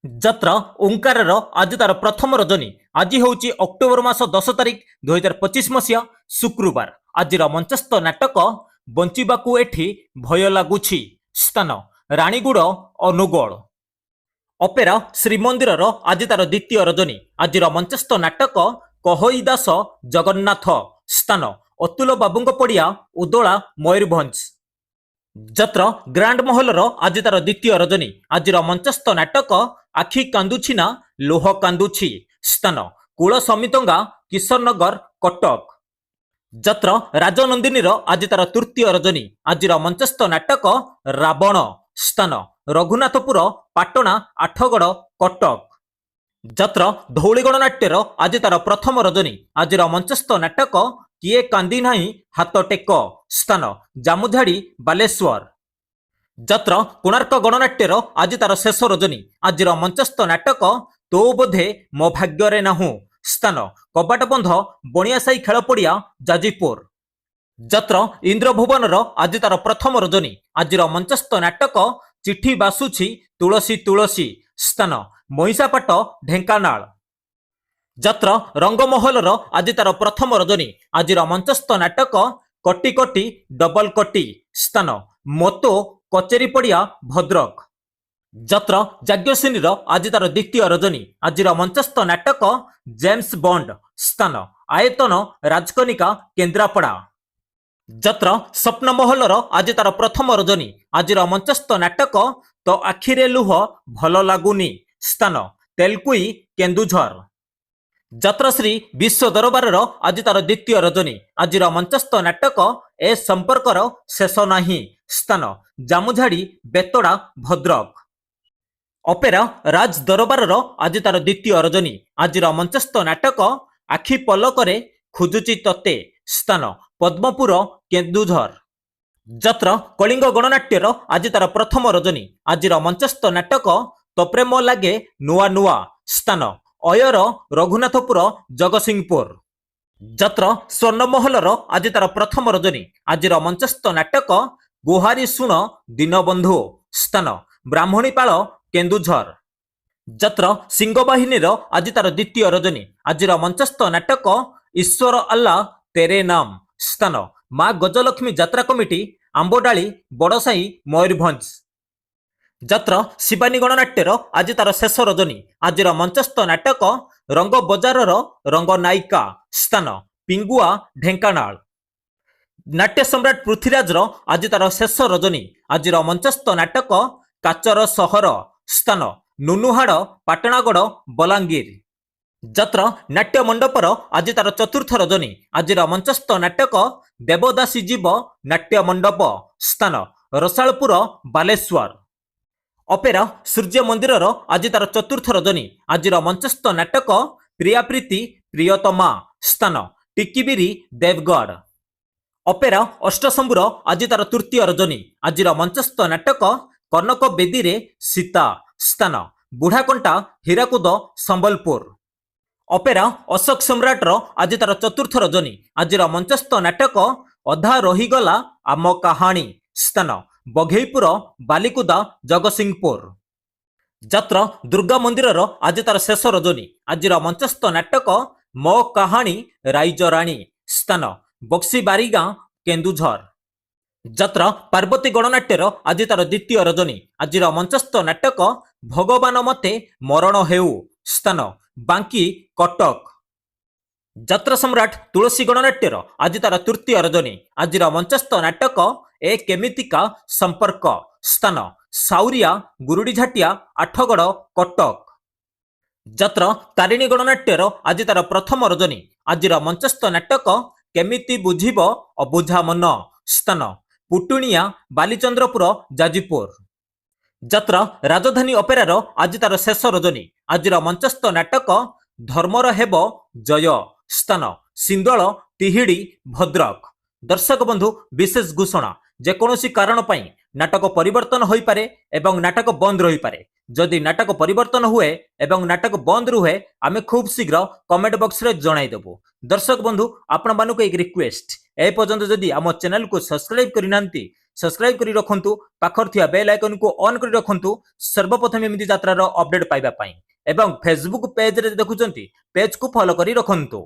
ଯାତ୍ରା ଓଙ୍କାରର ଆଜି ତାର ପ୍ରଥମ ରଜନୀ। ଆଜି ହେଉଛି ଅକ୍ଟୋବର ମାସ 10 ତାରିଖ 2025 ମସିହା ଶୁକ୍ରବାର। ଆଜିର ମଞ୍ଚସ୍ଥ ନାଟକ ବଞ୍ଚିବାକୁ ଏଠି ଭୟ ଲାଗୁଛି। ସ୍ଥାନ ରାଣୀଗୁଡ଼ ଅନୁଗୋଳ। ଅପେରା ଶ୍ରୀମନ୍ଦିରର ଆଜି ତାର ଦ୍ୱିତୀୟ ରଜନୀ। ଆଜିର ମଞ୍ଚସ୍ଥ ନାଟକ କହଇ ଦାସ ଜଗନ୍ନାଥ। ସ୍ଥାନ ଅତୁଲ ବାବୁଙ୍କ ପଡ଼ିଆ ଉଦଳା ମୟୂରଭଞ୍ଜ। ଯାତ୍ରା ଗ୍ରାଣ୍ଡ ମହଲର ଆଜି ତାର ଦ୍ୱିତୀୟ ରଜନୀ। ଆଜିର ମଞ୍ଚସ୍ଥ ନାଟକ ଆଖି କାନ୍ଦୁଛି ନା ଲୁହ କାନ୍ଦୁଛି। ସ୍ଥାନ କୂଳ ସମିତଙ୍ଗା କିଶୋରନଗର କଟକ। ଯାତ୍ରା ରାଜନନ୍ଦିନୀର ଆଜି ତାର ତୃତୀୟ ରଜନୀ। ଆଜିର ମଞ୍ଚସ୍ଥ ନାଟକ ରାବଣ। ସ୍ଥାନ ରଘୁନାଥପୁର ପାଟଣା ଆଠଗଡ଼ କଟକ। ଯାତ୍ରା ଧଉଳିଗଣ ନାଟ୍ୟର ଆଜି ତାର ପ୍ରଥମ ରଜନୀ। ଆଜିର ମଞ୍ଚସ୍ଥ ନାଟକ କିଏ କାନ୍ଦି ନାହିଁ ହାତ ଟେକ। ସ୍ଥାନ ଜାମୁଝାଡ଼ି ବାଲେଶ୍ୱର। ଯାତ୍ରା କୋଣାର୍କ ଗଣନାଟ୍ୟର ଆଜି ତାର ଶେଷ ରଜନୀ। ଆଜିର ମଞ୍ଚସ୍ଥ ନାଟକ ତୋ ବୋଧେ ମୋ ଭାଗ୍ୟରେ ନାହୁଁ। ସ୍ଥାନ କବାଟ ବନ୍ଧ ବଣିଆସାହି ଖେଳ ପଡ଼ିଆ ଯାଜପୁର। ଯାତ୍ରା ଇନ୍ଦ୍ରଭୁବନର ଆଜି ତାର ପ୍ରଥମ ରଜନୀ। ଆଜିର ମଞ୍ଚସ୍ଥ ନାଟକ ଚିଠି ବାସୁଛି ତୁଳସୀ ତୁଳସୀ। ସ୍ଥାନ ମହିଷାପାଟ ଢେଙ୍କାନାଳ। ଯାତ୍ରା ରଙ୍ଗମହଲର ଆଜି ତାର ପ୍ରଥମ ରଜନୀ। ଆଜିର ମଞ୍ଚସ୍ଥ ନାଟକ କଟି କଟି ଡବଲ କଟି। ସ୍ଥାନ ମୋତୋ କଚେରୀ ପଡ଼ିଆ ଭଦ୍ରକ। ଯାତ୍ରା ଯାଜ୍ଞସେନୀର ଆଜି ତାର ଦ୍ୱିତୀୟ ରଜନୀ। ଆଜିର ମଞ୍ଚସ୍ଥ ନାଟକ ଜେମ୍ସ ବଣ୍ଡ। ସ୍ଥାନ ଆୟତନ ରାଜକନିକା କେନ୍ଦ୍ରାପଡ଼ା। ଯାତ୍ରା ସ୍ୱପ୍ନମହଲର ଆଜି ତାର ପ୍ରଥମ ରଜନୀ। ଆଜିର ମଞ୍ଚସ୍ଥ ନାଟକ ତ ଆଖିରେ ଲୁହ ଭଲ ଲାଗୁନି। ସ୍ଥାନ ତେଲକୁଇ କେନ୍ଦୁଝର। ଯାତ୍ରା ଶ୍ରୀ ବିଶ୍ୱ ଦରବାରର ଆଜି ତାର ଦ୍ୱିତୀୟ ରଜନୀ। ଆଜିର ମଞ୍ଚସ୍ଥ ନାଟକ ଏ ସମ୍ପର୍କର ଶେଷ ନାହିଁ। ସ୍ଥାନ ଜାମୁଝାଡ଼ି ବେତଡ଼ା ଭଦ୍ରକ। ଅପେରା ରାଜ ଦରବାରର ଆଜି ତାର ଦ୍ୱିତୀୟ ରଜନୀ। ଆଜିର ମଞ୍ଚସ୍ଥ ନାଟକ ଆଖି ପଲକରେ ଖୋଜୁଛି ତତେ। ସ୍ଥାନ ପଦ୍ମପୁର କେନ୍ଦୁଝର। ଯାତ୍ରା କଳିଙ୍ଗ ଗଣନାଟ୍ୟର ଆଜି ତାର ପ୍ରଥମ ରଜନୀ। ଆଜିର ମଞ୍ଚସ୍ଥ ନାଟକ ତ ପ୍ରେମ ଲାଗେ ନୂଆ ନୂଆ। ସ୍ଥାନ ଅୟର ରଘୁନାଥପୁର ଜଗତସିଂହପୁର। ଯାତ୍ରା ସ୍ୱର୍ଣ୍ଣମହଲର ଆଜି ତାର ପ୍ରଥମ ରଜନୀ। ଆଜିର ମଞ୍ଚସ୍ଥ ନାଟକ ଗୁହାରି ଶୁଣ ଦୀନବନ୍ଧୁ। ସ୍ଥାନ ବ୍ରାହ୍ମଣୀପାଳ କେନ୍ଦୁଝର। ଯାତ୍ରା ସିଂହବାହିନୀର ଆଜି ତାର ଦ୍ୱିତୀୟ ରଜନୀ। ଆଜିର ମଞ୍ଚସ୍ଥ ନାଟକ ଈଶ୍ୱର ଆଲ୍ଲା ତେରେ ନାମ। ସ୍ଥାନ ମା ଗଜଲକ୍ଷ୍ମୀ ଯାତ୍ରା କମିଟି ଆମ୍ବଡାଳି ବଡ଼ସାହି ମୟୂରଭଞ୍ଜ। ଯାତ୍ରା ଶିବାନୀ ଗଣନାଟ୍ୟର ଆଜି ତାର ଶେଷ ରଜନୀ। ଆଜିର ମଞ୍ଚସ୍ଥ ନାଟକ ରଙ୍ଗ ବଜାରର ରଙ୍ଗ ନାୟିକା। ସ୍ଥାନ ପିଙ୍ଗୁଆ ଢେଙ୍କାନାଳ। ନାଟ୍ୟ ସମ୍ରାଟ ପୃଥ୍ୱୀରାଜର ଆଜି ତାର ଶେଷ ରଜନୀ। ଆଜିର ମଞ୍ଚସ୍ଥ ନାଟକ କାଚର ସହର। ସ୍ଥାନ ନୁନୁହାଡ଼ ପାଟଣାଗଡ଼ ବଲାଙ୍ଗୀର। ଯାତ୍ରା ନାଟ୍ୟ ମଣ୍ଡପର ଆଜି ତାର ଚତୁର୍ଥ ରଜନୀ। ଆଜିର ମଞ୍ଚସ୍ଥ ନାଟକ ଦେବଦାସୀ ଜୀବ ନାଟ୍ୟ ମଣ୍ଡପ। ସ୍ଥାନ ରସାଳପୁର ବାଲେଶ୍ୱର। ଅପେରା ସୂର୍ଯ୍ୟ ମନ୍ଦିରର ଆଜି ତାର ଚତୁର୍ଥ ରଜନୀ। ଆଜିର ମଞ୍ଚସ୍ଥ ନାଟକ ପ୍ରିୟାପ୍ରୀତି ପ୍ରିୟତମା। ସ୍ଥାନ ଟିକିବିରି ଦେବଗଡ଼। ଅପେରା ଅଷ୍ଟଶମ୍ଭୁର ଆଜି ତାର ତୃତୀୟ ରଜନୀ। ଆଜିର ମଞ୍ଚସ୍ଥ ନାଟକ କନକ ବେଦୀରେ ସୀତା। ସ୍ଥାନ ବୁଢ଼ାକଣ୍ଟା ହୀରାକୁଦ ସମ୍ବଲପୁର। ଅପେରା ଅଶୋକ ସମ୍ରାଟର ଆଜି ତାର ଚତୁର୍ଥ ରଜନୀ। ଆଜିର ମଞ୍ଚସ୍ଥ ନାଟକ ଅଧା ରହିଗଲା ଆମ କାହାଣୀ। ସ୍ଥାନ ବଘେଇପୁର ବାଲିକୁଦା ଜଗତସିଂହପୁର। ଯାତ୍ରା ଦୁର୍ଗା ମନ୍ଦିରର ଆଜି ତାର ଶେଷ ରଜନୀ। ଆଜିର ମଞ୍ଚସ୍ଥ ନାଟକ ମୋ କାହାଣୀ ରାଇଜରାଣୀ। ସ୍ଥାନ ବକ୍ସି ବାରିଗାଁ କେନ୍ଦୁଝର। ଯାତ୍ରା ପାର୍ବତୀ ଗଣନାଟ୍ୟର ଆଜି ତାର ଦ୍ୱିତୀୟ ରଜନୀ। ଆଜିର ମଞ୍ଚସ୍ଥ ନାଟକ ଭଗବାନ ମତେ ମରଣ ହେଉ। ସ୍ଥାନ ବାଙ୍କୀ କଟକ। ଯାତ୍ରା ସମ୍ରାଟ ତୁଳସୀ ଗଣନାଟ୍ୟର ଆଜି ତାର ତୃତୀୟ ରଜନୀ। ଆଜିର ମଞ୍ଚସ୍ଥ ନାଟକ ଏ କେମିତିକା ସମ୍ପର୍କ। ସ୍ଥାନ ସାଉରିଆ ଗୁରୁଡିଝାଟିଆ ଆଠଗଡ଼ କଟକ। ଯାତ୍ରା ତାରିଣୀ ଗଣନାଟ୍ୟର ଆଜି ତାର ପ୍ରଥମ ରଜନୀ। ଆଜିର ମଞ୍ଚସ୍ଥ ନାଟକ କେମିତି ବୁଝିବ ଅବୁଝା ମନ। ସ୍ଥାନ ପୁଟୁଣିଆ ବାଲିଚନ୍ଦ୍ରପୁର ଯାଜପୁର। ଯାତ୍ରା ରାଜଧାନୀ ଅପେରାର ଆଜି ତାର ଶେଷ ରଜନୀ। ଆଜିର ମଞ୍ଚସ୍ଥ ନାଟକ ଧର୍ମର ହେବ ଜୟ। ସ୍ଥାନ ସିନ୍ଦୋଳ ତିହିଡ଼ି ଭଦ୍ରକ। ଦର୍ଶକ ବନ୍ଧୁ ବିଶେଷ ଘୋଷଣା ଯେକୌଣସି କାରଣ ପାଇଁ ନାଟକ ପରିବର୍ତ୍ତନ ହୋଇପାରେ ଏବଂ ନାଟକ ବନ୍ଦ ରହିପାରେ। ଯଦି ନାଟକ ପରିବର୍ତ୍ତନ ହୁଏ ଏବଂ ନାଟକ ବନ୍ଦ ରୁହେ ଆମେ ଖୁବ୍ ଶୀଘ୍ର କମେଣ୍ଟ ବକ୍ସରେ ଜଣାଇଦେବୁ। ଦର୍ଶକ ବନ୍ଧୁ ଆପଣମାନଙ୍କୁ ଏକ ରିକ୍ୱେଷ୍ଟ, ଏ ପର୍ଯ୍ୟନ୍ତ ଯଦି ଆମ ଚ୍ୟାନେଲକୁ ସବସ୍କ୍ରାଇବ କରିନାହାନ୍ତି सब्सक्राइब करी रखंतु पाखर थिया बेल आइकन को ऑन करी रखंतु सर्वप्रथम एमिति यात्रार अपडेट पाइबा पई एवं फेसबुक पेज रे देखुचंती पेज को फॉलो करी रखंतु।